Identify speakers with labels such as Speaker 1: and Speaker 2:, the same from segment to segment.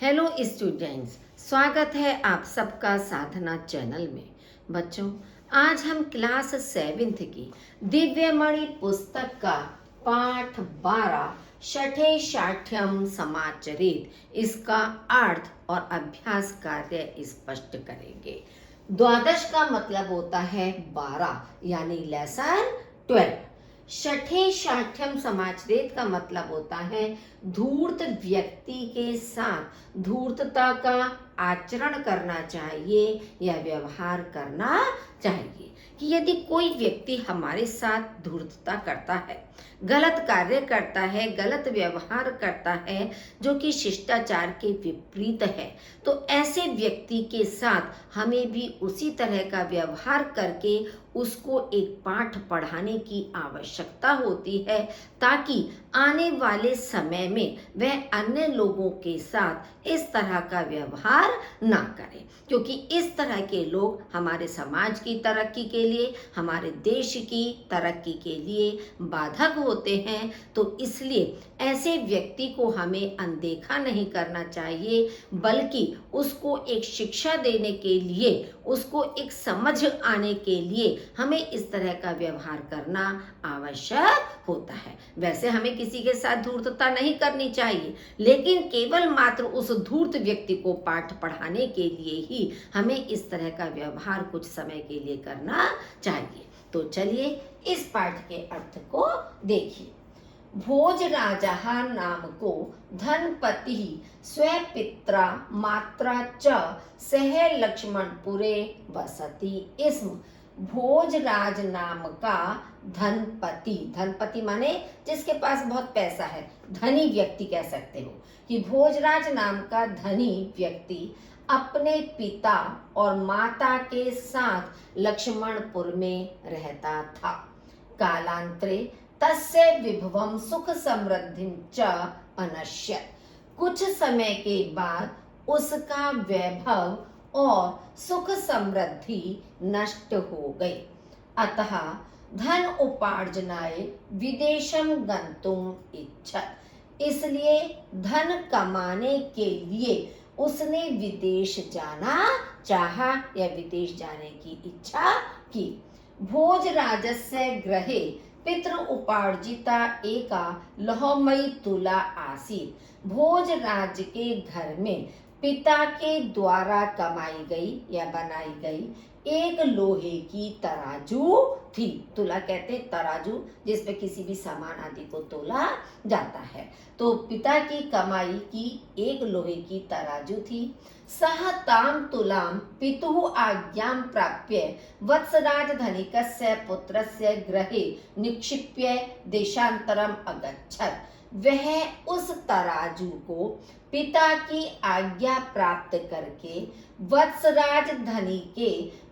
Speaker 1: Hello students, स्वागत है आप सबका साधना चैनल में। बच्चों, आज हम क्लास 7th की दिव्यमणि पुस्तक का पाठ 12 छठे शाठ्यम समाचरित इसका अर्थ और अभ्यास कार्य स्पष्ट करेंगे। द्वादश का मतलब होता है 12 यानी लेसन 12। छठे शाठ्यम समाचरित का मतलब होता है धूर्त व्यक्ति के साथ धूर्तता का आचरण करना चाहिए या व्यवहार करना चाहिए। कि यदि कोई व्यक्ति हमारे साथ धूर्तता करता है, गलत कार्य करता है, गलत व्यवहार करता है जो कि शिष्टाचार के विपरीत है, तो ऐसे व्यक्ति के साथ हमें भी उसी तरह का व्यवहार करके उसको एक पाठ पढ़ाने की आवश्यकता होती है, ताकि आने वाले समय में वह अन्य लोगों के साथ इस तरह का व्यवहार ना करे। क्योंकि इस तरह के लोग हमारे समाज की तरक्की के लिए, हमारे देश की तरक्की के लिए बाधक होते हैं। तो इसलिए ऐसे व्यक्ति को हमें अनदेखा नहीं करना चाहिए, बल्कि उसको एक शिक्षा देने के लिए, उसको एक समझ आने के लिए हमें इस तरह का व्यवहार करना आवश्यक होता है। वैसे हमें किसी के साथ धूर्तता नहीं करनी चाहिए, लेकिन केवल मात्र उस धूर्त व्यक्ति को पाठ पढ़ाने के लिए ही हमें इस तरह का व्यवहार कुछ समय के लिए करना चाहिए। तो चलिए इस पाठ के अर्थ को देखिए। भोजराजः नाम को धनपति स्वपित्रा मात्रा च सह लक्ष्मणपुरे वसति स्म। भोजराज नाम का धनपति, धनपति माने जिसके पास बहुत पैसा है, धनी व्यक्ति कह सकते हो, कि भोजराज नाम का धनी व्यक्ति अपने पिता और माता के साथ लक्ष्मणपुर में रहता था। कालांतरे तस्य विभवम सुख समृद्धि च अनश्यत्। कुछ समय के बाद उसका वैभव और सुख समृद्धि नष्ट हो गई। अतः धन उपार्जनाय विदेशम गंतुम इच्छत्। इसलिए धन कमाने के लिए उसने विदेश जाना चाहा या विदेश जाने की इच्छा की। भोजराजस्य गृहे पितृ उपार्जिता एका लोहमयी तुला आसीत्। भोजराज के घर में पिता के द्वारा कमाई गई या बनाई गई एक लोहे की तराजू थी। तुला कहते हैं तराजू, जिसमें किसी भी सामान आदि को तोला जाता है। तो पिता की कमाई की एक लोहे की तराजू थी। सह ताम तुलाम पितुः आज्ञां प्राप्य वत्सराज धनिकस्य पुत्रस्य गृहे निक्षिप्य देशांतरम अगच्छत्। वह उस तराजू को पिता की आज्ञा प्राप्त करके वत्सराज धनी के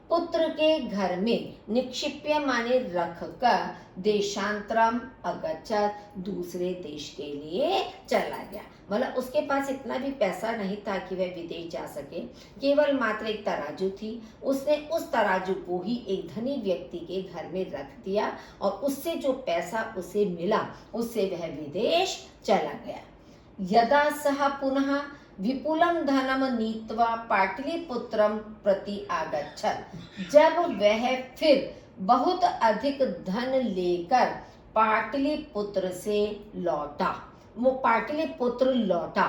Speaker 1: पुत्र के घर में निक्षिप्य माने रख कर देशांतरम अगच्छत्, दूसरे देश के लिए चला गया। मतलब उसके पास इतना भी पैसा नहीं था कि वह विदेश जा सके, केवल मात्र एक तराजू थी। उसने उस तराजू को ही एक धनी व्यक्ति के घर में रख दिया और उससे जो पैसा उसे मिला उससे वह विदेश चला गया। यदा सह पुनः विपुलम धनम नीत्वा पाटलिपुत्रम प्रति आगच्छत्। जब वह फिर बहुत अधिक धन लेकर पाटलिपुत्र से लौटा, वो पाटलिपुत्र लौटा,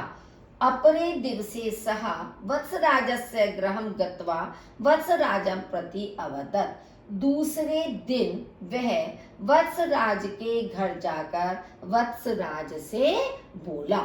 Speaker 1: अपरे दिवसे सह वत्सराजस्य गृहं गत्वा वत्सराजं प्रति अवदत्। दूसरे दिन वह वत्सराज के घर जाकर वत्सराज से बोला,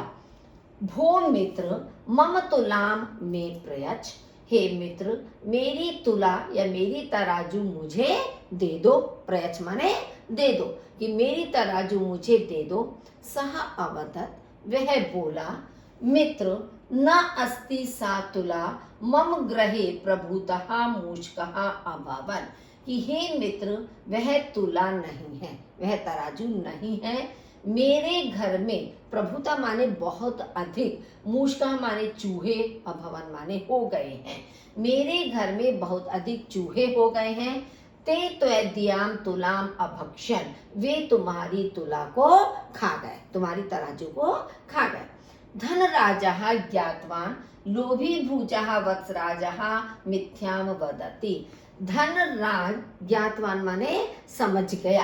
Speaker 1: भो मित्र मम तुलाम में प्रयच्छ। हे मित्र, मेरी तुला या मेरी तराजू मुझे दे दो। प्रयच्छ माने दे दो, कि मेरी तराजू मुझे दे दो। सह अवदत्, वह बोला, मित्र न अस्ति सा तुला मम गृहे प्रभुतः मूषकः अभवन्। कि हे मित्र, वह तुला नहीं है, वह तराजू नहीं है। मेरे घर में प्रभुता माने बहुत अधिक, मूषकः माने चूहे, अभवन माने हो गए हैं। मेरे घर में बहुत अधिक चूहे हो गए हैं। ते त्वद्याम तुलाम अभक्षन्, वे तुम्हारी तुला को खा गए, तुम्हारी तराजू को खा गए। धनराजः ज्ञातवान् लोभी भूजः वत्सराजः मिथ्याम वदति। धनराज ज्ञातवान माने समझ गया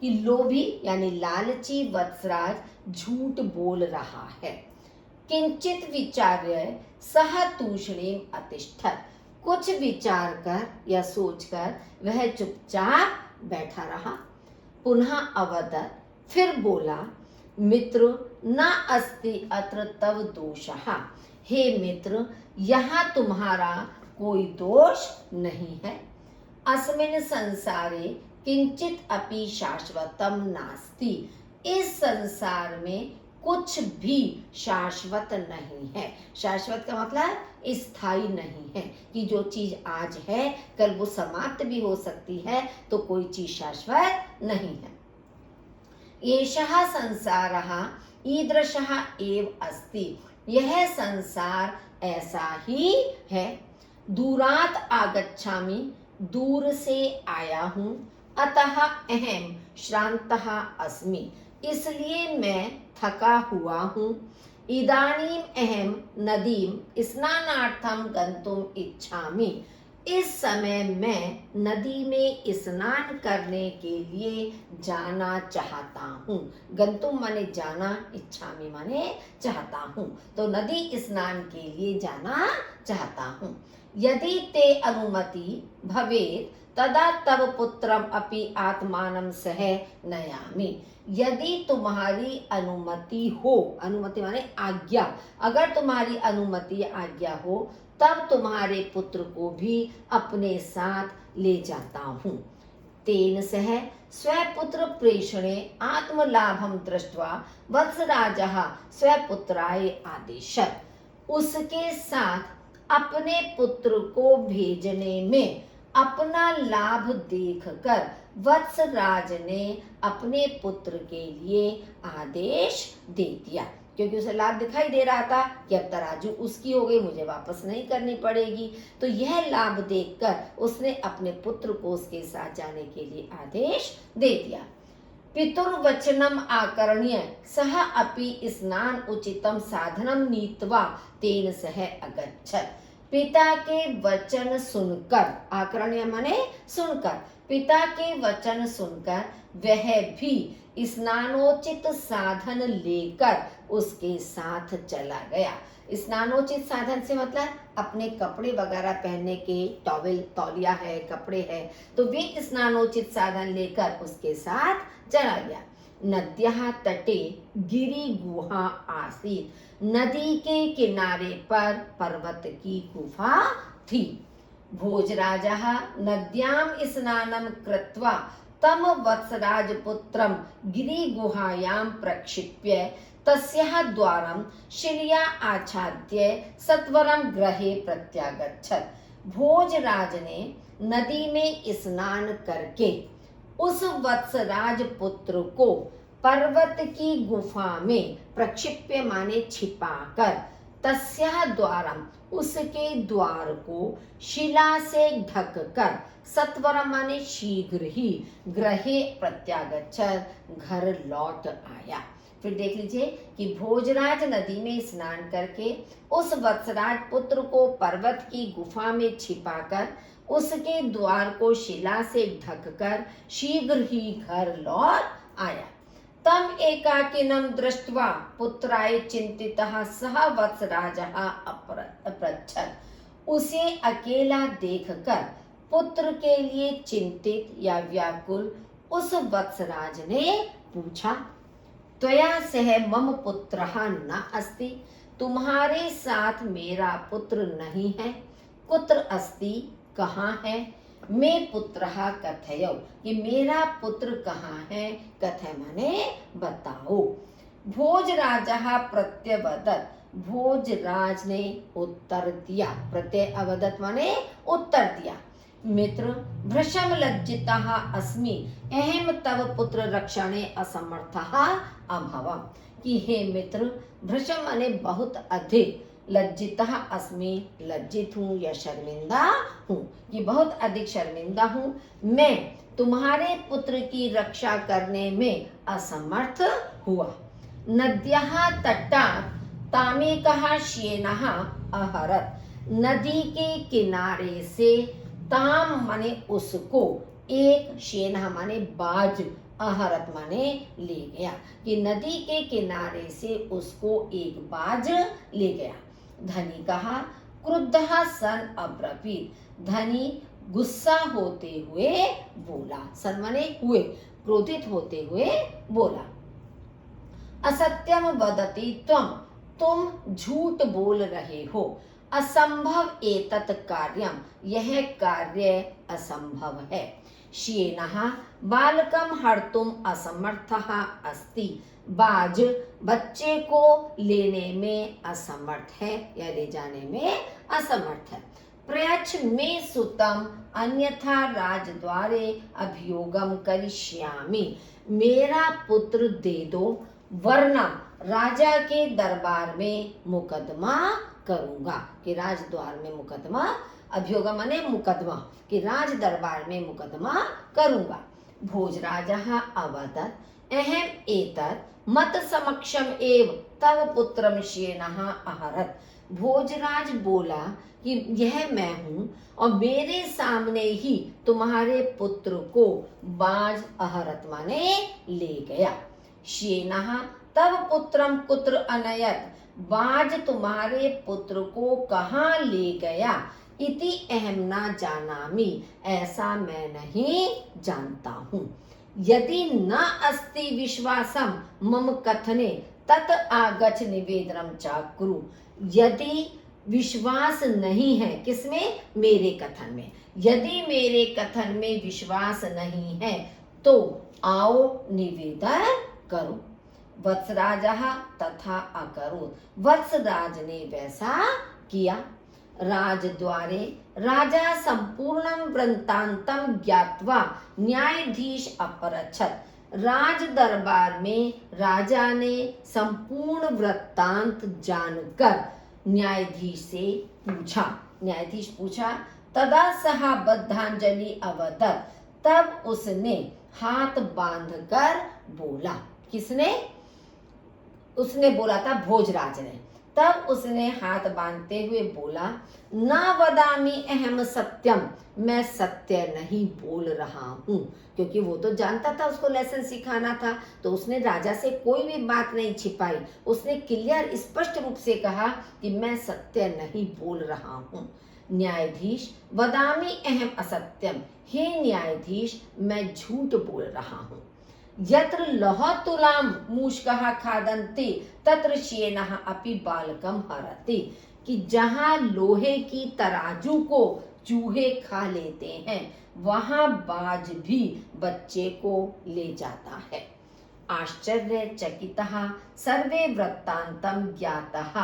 Speaker 1: कि लोभी यानी लालची वत्सराज झूठ बोल रहा है। किंचित विचार्य सह तूष्णीम अतिष्ठत्, कुछ विचार कर या सोचकर वह चुपचाप बैठा रहा। पुनः अवदत्, फिर बोला, मित्र न अस्ति अत्र तव दोषः, हे मित्र यहाँ तुम्हारा कोई दोष नहीं है। अस्मिन् संसारे किंचित अपि शाश्वतम नास्ति, इस संसार में कुछ भी शाश्वत नहीं है। शाश्वत का मतलब स्थायी नहीं है कि जो चीज आज है कल वो समाप्त भी हो सकती है, तो कोई चीज शाश्वत नहीं है। एषः संसारः ईदृशः एव अस्ति, यह संसार ऐसा ही है। दूरात आगच्छामि, दूर से आया हूँ। अतः अहम श्रान्तः अस्मि, इसलिए मैं थका हुआ हूँ। इदानीम अहम नदीम स्नानार्थम गन्तुम इच्छामि, इस समय मैं नदी में स्नान करने के लिए जाना चाहता हूँ। गंतुम माने जाना, इच्छामि माने चाहता हूँ, तो नदी स्नान के लिए जाना चाहता हूँ। यदि ते अनुमति भवेत् तदा तव पुत्रम अपि आत्मानं सह नयामि, यदि तुम्हारी अनुमति हो, अनुमति माने आज्ञा, अगर तुम्हारी अनुमति आज्ञा हो तब तुम्हारे पुत्र को भी अपने साथ ले जाता हूँ। तेन सह स्वपुत्र प्रेषणे आत्मलाभम दृष्ट्वा वत्सराजः स्वपुत्राय आदेशत्, उसके साथ अपने पुत्र को भेजने में अपना लाभ देखकर वत्सराज ने अपने पुत्र के लिए आदेश दे दिया, क्योंकि उसे लाभ दिखाई दे रहा था कि अब तराजू उसकी हो गई, मुझे वापस नहीं करनी पड़ेगी। तो यह लाभ देखकर उसने अपने पुत्र को उसके साथ जाने के लिए आदेश दे दिया। पितुर्वचनम आकर्ण्य सह अपि स्नान उचितम साधनम नीत्वा तेन सह अगच्छत्, पिता के वचन सुनकर, आकर्ण्य माने सुनकर, पिता के वचन सुनकर वह भी स्नानोचित साधन लेकर उसके साथ चला गया। स्नानोचित साधन से मतलब अपने कपड़े वगैरह पहनने के, टॉवेल, तौलिया है, कपड़े है, तो वे स्नानोचित साधन लेकर उसके साथ चला गया। नद्याः तटे गिरी गुहा आसीत्, नदी के किनारे पर पर्वत की गुफा थी। भोजराजः नद्यां स्नानं कृत्वा तम वत्सराज पुत्रं गिरिगुहायां प्रक्षिप्य तस्याः द्वारं शिलया आच्छाद्य सत्वरं गृहे प्रत्यागच्छत्। भोजराज ने नदी में स्नान करके उस वत्सराज पुत्र को पर्वत की गुफा में प्रक्षिप्य माने छिपाकर, तस्याः द्वारम उसके द्वार को शिला से ढककर, सत्वर माने शीघ्र ही, गृहे प्रत्यागच्छत् घर लौट आया। फिर देख लीजिए कि भोजराज नदी में स्नान करके उस वत्सराज पुत्र को पर्वत की गुफा में छिपाकर उसके द्वार को शिला से ढककर शीघ्र ही घर लौट आया। तम एकाकिनं दृष्ट्वा पुत्राय चिंतितः सह वत्सराजः अपृच्छत्, उसे अकेला देखकर पुत्र के लिए चिंतित या व्याकुल उस वत्सराज ने पूछा, त्वया सह मम पुत्रः न अस्ति, तुम्हारे साथ मेरा पुत्र नहीं है, कुत्र अस्ति, कहाँ है, मे पुत्रः कथय, कि मेरा पुत्र कहाँ है, कथय माने बताओ। भोजराजः प्रत्यवदत्, भोजराज ने उत्तर दिया, प्रत्यय अवदत् माने उत्तर दिया, मित्र भृशम लज्जितः अस्मि, अहम तव पुत्र रक्षणे असमर्थः अभवम्, कि हे मित्र, भृशम माने बहुत अधिक, लज्जितः अस्मि लज्जित हूँ या शर्मिंदा हूँ, कि बहुत अधिक शर्मिंदा हूँ, मैं तुम्हारे पुत्र की रक्षा करने में असमर्थ हुआ। नद्याः तटात् तामे कहा श्येनः अहरत, नदी के किनारे से, ताम माने उसको, एक, श्येनः माने बाज, अहरत माने ले गया, कि नदी के किनारे से उसको एक बाज ले गया। धनी कहा क्रुद्धः सन अब्रवीत, धनी गुस्सा होते हुए बोला, सन माने हुए, क्रोधित होते हुए बोला। असत्यम वदति त्वम, तुम झूठ बोल रहे हो, असंभव एतत् कार्यम, यह कार्य असंभव है। श्येनः बालकम हर्तुम असमर्थः अस्ति, बाज बच्चे को लेने में असमर्थ है या ले जाने में असमर्थ है। प्रयच्छ मे सुतम अन्यथा राजद्वारे अभियोगम करिष्यामि, मेरा पुत्र दे दो वरना राजा के दरबार में मुकदमा करूंगा, कि राजद्वार में मुकदमा, अभियोगम माने मुकदमा, कि राज दरबार में मुकदमा करूंगा। भोजराजः अवदत् अहम एतत् मत समक्षम एव तव पुत्रम श्येनः अहरत, भोजराज बोला कि यह मैं हूँ और मेरे सामने ही तुम्हारे पुत्र को बाज, अहरत माने ले गया। श्येनः तव पुत्रम कुत्र अनयत, बाज तुम्हारे पुत्र को कहाँ ले गया, इति अहम न जानामि, ऐसा मैं नहीं जानता हूँ। यदि न अस्ति विश्वासम मम कथने तत आगच्छ निवेदनम चाकुरु, यदि विश्वास नहीं है किसमें, मेरे कथन में, यदि मेरे कथन में विश्वास नहीं है तो आओ निवेदन करो। वत्सराजः तथा अकरोत्, वत्सराज ने वैसा किया। राजद्वारे राजा संपूर्णं वृत्तान्तं ज्ञात्वा न्यायाधीश अपरच्छत्, राज दरबार में राजा ने संपूर्ण वृत्तांत जानकर न्यायाधीश से पूछा, न्यायाधीश पूछा। तदा सहा बद्धांजलि अवदत्, तब उसने हाथ बांधकर बोला, किसने, उसने बोला था भोजराज ने, तब उसने हाथ बांधते हुए बोला, न वदामि अहम सत्यम, मैं सत्य नहीं बोल रहा हूँ, क्योंकि वो तो जानता था, उसको लेसन सिखाना था, तो उसने राजा से कोई भी बात नहीं छिपाई, उसने क्लियर स्पष्ट रूप से कहा कि मैं सत्य नहीं बोल रहा हूँ। न्यायाधीश वदामि अहम असत्यम, हे न्यायाधीश मैं झूठ बोल रहा हूँ। यत्र लौह तुलाम मूषकः खादन्ति तत्र श्येनः अपि बालकम हरति, कि जहाँ लोहे की तराजू को चूहे खा लेते हैं वहाँ बाज भी बच्चे को ले जाता है। आश्चर्यचकितः सर्वे वृत्तान्तं ज्ञातः,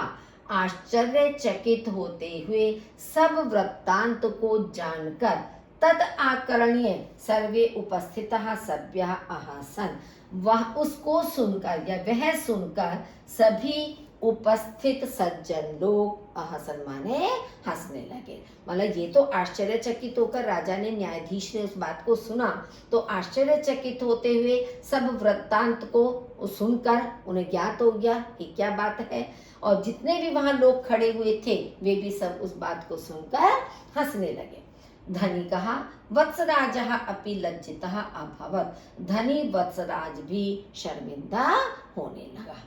Speaker 1: आश्चर्यचकित होते हुए सब वृत्तांत को जानकर तद आकर्ण्य सर्वे उपस्थितः सभ्यः अहसन, वह उसको सुनकर या वह सुनकर सभी उपस्थित सज्जन लोग अहसन माने हंसने लगे। मतलब ये तो आश्चर्यचकित होकर राजा ने, न्यायाधीश ने उस बात को सुना तो आश्चर्यचकित होते हुए सब वृत्तांत को सुनकर उन्हें ज्ञात हो गया कि क्या बात है, और जितने भी वहां लोग खड़े हुए थे वे भी सब उस बात को सुनकर हंसने लगे। धनी कहा वत्सराजः अपि लज्जितः अभवत्, धनी वत्सराज भी शर्मिंदा होने लगा।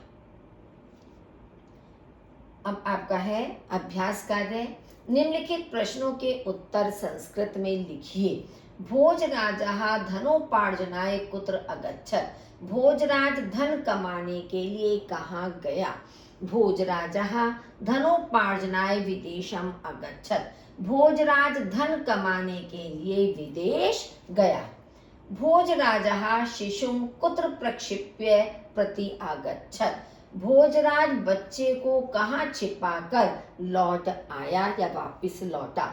Speaker 1: अब आपका है अभ्यास कार्य, निम्नलिखित प्रश्नों के उत्तर संस्कृत में लिखिए। भोजराजः धनोपार्जनाय कुत्र अगच्छत्, भोजराज धन कमाने के लिए कहाँ गया। भोजराजः धनोपार्जनाय विदेशम अगच्छत्, भोजराज धन कमाने के लिए विदेश गया। भोजराजः शिशुं कुत्र प्रक्षिप्य प्रति आगच्छत्, भोजराज बच्चे को कहाँ छिपाकर लौट आया या वापिस लौटा।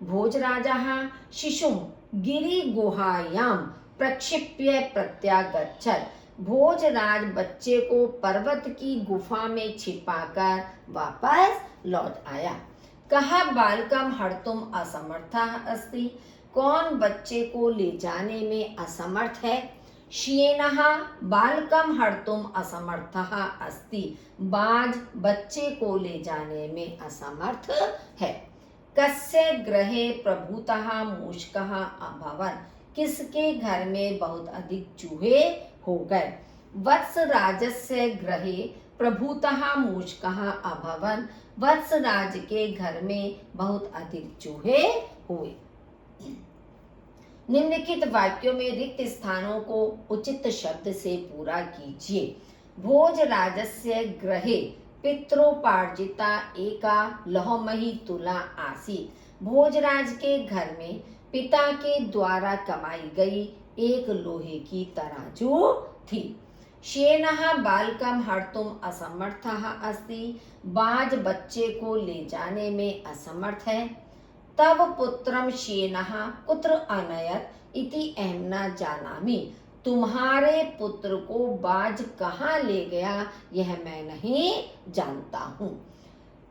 Speaker 1: भोजराजः शिशुं गिरि गुहायां प्रक्षिप्य प्रत्यागच्छत्, भोजराज बच्चे को पर्वत की गुफा में छिपाकर वापस लौट आया। कहा बालकम हर्तुम असमर्थः अस्ति, कौन बच्चे को ले जाने में असमर्थ है। श्येनः बालकं हर्तुम असमर्थः अस्ति। बाज बच्चे को ले जाने में असमर्थ है। कस्य गृहे प्रभुतः मूषकः अभवन्। किसके घर में बहुत अधिक चूहे हो गए। वत्सराजस्य गृहे प्रभुतः मूषकः अभवन्। वत्सराज के घर में बहुत अधिक चूहे हुए। निम्नलिखित वाक्यों में रिक्त स्थानों को उचित शब्द से पूरा कीजिए। भोजराजस्य गृहे पित्रोपार्जिता एका लौहमयी तुला आसीत्। भोजराज के घर में पिता के द्वारा कमाई गई एक लोहे की तराजू थी। श्येनः बालकं हर्तुम असमर्थः अस्ति। बाज बच्चे को ले जाने में असमर्थ है। तव पुत्रम श्येनः कुत्र अनयत् इति अहं न जानामि। तुम्हारे पुत्र को बाज कहाँ ले गया यह मैं नहीं जानता हूँ।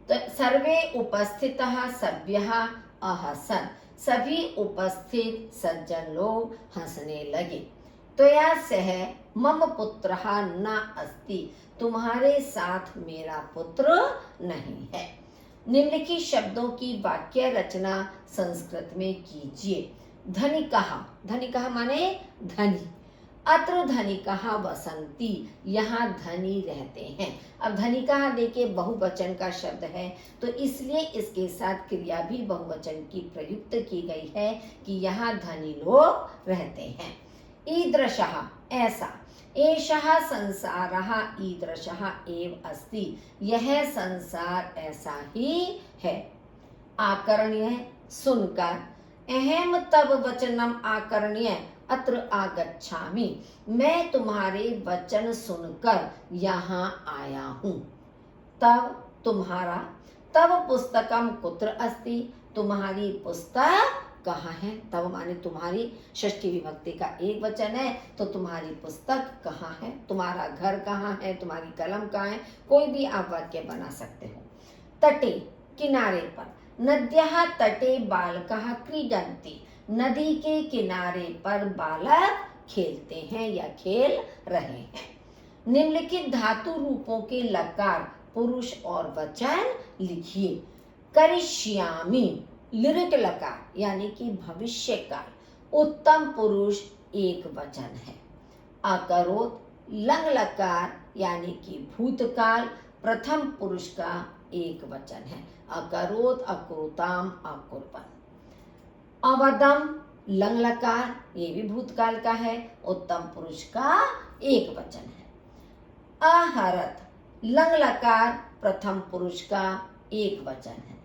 Speaker 1: सर्वे उपस्थितः सभ्यः अहसन्। सभी उपस्थित सज्जन लोग हंसने लगे। त्वया सह मम पुत्रः न अस्ति। तुम्हारे साथ मेरा पुत्र नहीं है। निम्नलिखित शब्दों की वाक्य रचना संस्कृत में कीजिए। धनिकः, धनिकः माने धनी। अत्र धनिकः वसन्ति। यहाँ धनी रहते हैं। अब धनिकः देखिए बहुवचन का शब्द है तो इसलिए इसके साथ क्रिया भी बहुवचन की प्रयुक्त की गई है कि यहाँ धनी लोग रहते हैं। ईदृशः ऐसा। एषः संसारः ईदृशः एव अस्ति। यह संसार ऐसा ही है। आकर्ण्य सुनकर। अहम तव वचनम आकर्ण्य अत्र आगच्छामि। मैं तुम्हारे वचन सुनकर यहाँ आया हूँ। तव तुम्हारा। तव पुस्तकम कुत्र अस्ति। तुम्हारी पुस्तक कहाँ है। तव माने तुम्हारी, षष्ठी विभक्ति का एक वचन है तो तुम्हारी पुस्तक कहाँ है। तुम्हारा घर कहाँ है, तुम्हारी कलम कहाँ है, कोई भी आप वाक्य बना सकते हो। तटे किनारे पर। नद्याः तटे बालकाः क्रीडन्ति। नदी के किनारे पर बालक खेलते हैं या खेल रहे हैं। निम्नलिखित धातु रूपों के लकार पुरुष और वचन लिखिए। करिष्यामि लिरिक लकार यानी कि भविष्य काल उत्तम पुरुष एक वचन है। अकरोत लंग लकार यानी कि भूतकाल प्रथम पुरुष का एक वचन है। अकरोत अकुरुताम अकुर्वन्। अवदम लंग लकार ये भी भूतकाल का है, उत्तम पुरुष का एक वचन है। आहरत लंग लकार प्रथम पुरुष का एक वचन है।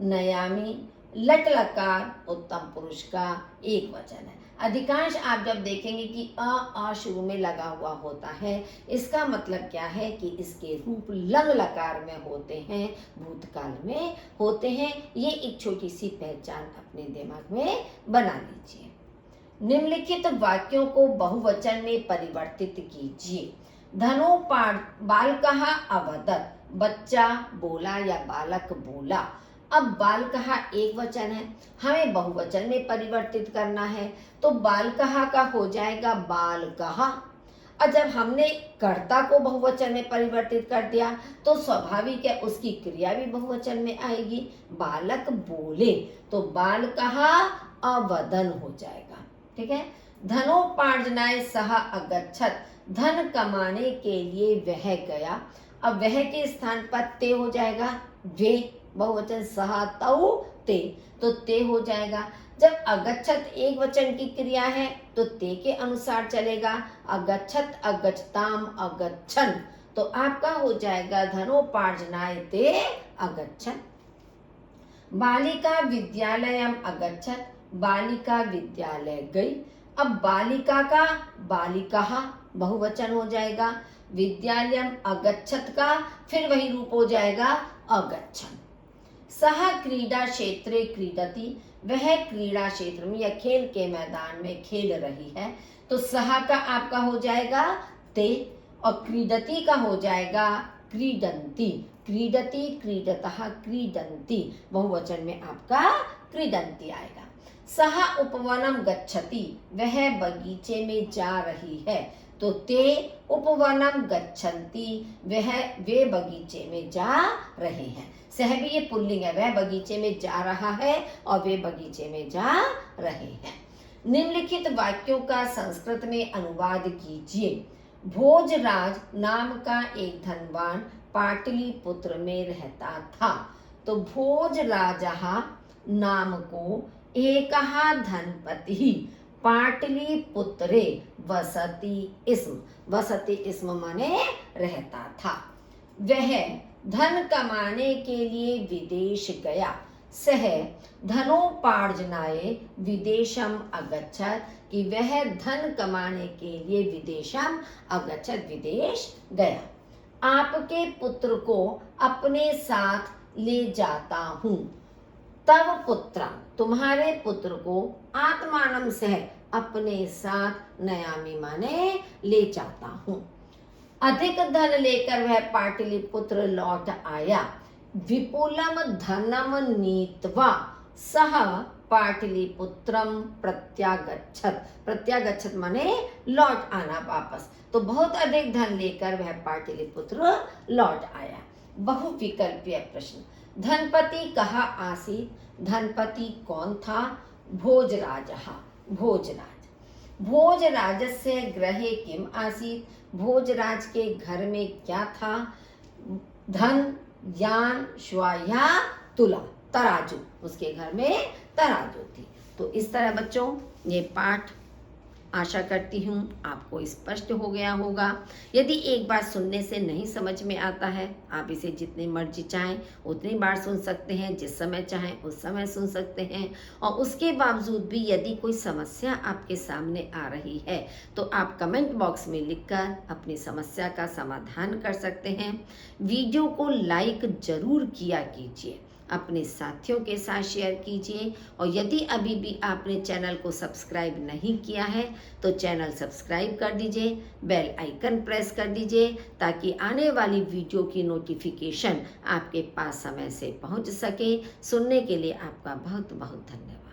Speaker 1: नयामी लट लकार उत्तम पुरुष का एक वचन है। अधिकांश आप जब देखेंगे कि अ शुरू में लगा हुआ होता है, इसका मतलब क्या है कि इसके रूप लंग लकार में होते हैं, भूतकाल में होते हैं। ये एक छोटी सी पहचान अपने दिमाग में बना लीजिए। निम्नलिखित वाक्यों को बहुवचन में परिवर्तित कीजिए। बालकः अवदत्। बच्चा बोला या बालक बोला। अब बालकः एक वचन है, हमें बहुवचन में परिवर्तित करना है तो बालकः का हो जाएगा बालकः। और जब हमने कर्ता को बहुवचन में परिवर्तित कर दिया तो स्वाभाविक है उसकी क्रिया भी बहुवचन में आएगी। बालक बोले तो बालकः अवदन् हो जाएगा। ठीक है। धनोपार्जनाय सः अगच्छत्। धन कमाने के लिए वह गया। अब वह के स्थान पर ते हो जाएगा। वे बहुवचन सहा तौ ते तो ते हो जाएगा। जब अगच्छत एक वचन की क्रिया है तो ते के अनुसार चलेगा। अगच्छत अगच्छताम अगच्छन तो आपका हो जाएगा धनोपार्जनाय ते अगच्छन। बालिका विद्यालयम अगच्छत। बालिका विद्यालय गई। अब बालिका का बालिकाः बहुवचन हो जाएगा। विद्यालयम अगच्छत का फिर वही रूप हो जाएगा अगच्छन। सह क्रीडा क्षेत्रे क्रीडति। वह क्रीडा क्षेत्र में या खेल के मैदान में खेल रही है तो सह का आपका हो जाएगा ते और क्रीडति का हो जाएगा क्रीडन्ति। क्रीडति क्रीडतः क्रीडन्ति बहुवचन में आपका क्रीडन्ति आएगा। सह उपवनम गच्छति, वह बगीचे में जा रही है। तो ते उपवनम गच्छन्ति, वे बगीचे में जा रहे हैं। सह भी ये पुल्लिंग है, वह बगीचे में जा रहा है और वे बगीचे में जा रहे हैं। निम्नलिखित वाक्यों का संस्कृत में अनुवाद कीजिए। भोजराज नाम का एक धनवान पाटलिपुत्र में रहता था। तो भोजराजः नाम को एकः धनपति पाटलिपुत्रे वसति स्म माने रहता था। वह धन कमाने के लिए विदेश गया। सह धनोपार्जनाय विदेशम अगच्छत्, कि वह धन कमाने के लिए विदेशम अगच्छत्, विदेश गया। आपके पुत्र को अपने साथ ले जाता हूँ। तव पुत्र, तुम्हारे पुत्र को आत्मानम सह, अपने साथ नयामि माने ले जाता हूँ। अधिक धन लेकर वह पाटलिपुत्र लौट आया। विपुलम धनम नीत्वा सह पाटलिपुत्रम प्रत्यागच्छत् माने लौट आना, वापस। तो बहुत अधिक धन लेकर वह पाटलिपुत्र लौट आया। बहुविकल्पीय प्रश्न। धनपति कहाँ आसीत्, धनपति कौन था? भोजराजः, भोजराज। भोजराजस्य गृहे किम आसीत्, भोजराज के घर में क्या था? धन, यान, श्वाया, तुला, तराजू, उसके घर में तराजू थी। तो इस तरह बच्चों ये पाठ आशा करती हूँ आपको स्पष्ट हो गया होगा। यदि एक बार सुनने से नहीं समझ में आता है, आप इसे जितनी मर्जी चाहें उतनी बार सुन सकते हैं, जिस समय चाहें उस समय सुन सकते हैं। और उसके बावजूद भी यदि कोई समस्या आपके सामने आ रही है तो आप कमेंट बॉक्स में लिखकर अपनी समस्या का समाधान कर सकते हैं। वीडियो को लाइक जरूर किया कीजिए, अपने साथियों के साथ शेयर कीजिए। और यदि अभी भी आपने चैनल को सब्सक्राइब नहीं किया है तो चैनल सब्सक्राइब कर दीजिए, बेल आइकन प्रेस कर दीजिए, ताकि आने वाली वीडियो की नोटिफिकेशन आपके पास समय से पहुंच सके। सुनने के लिए आपका बहुत बहुत धन्यवाद।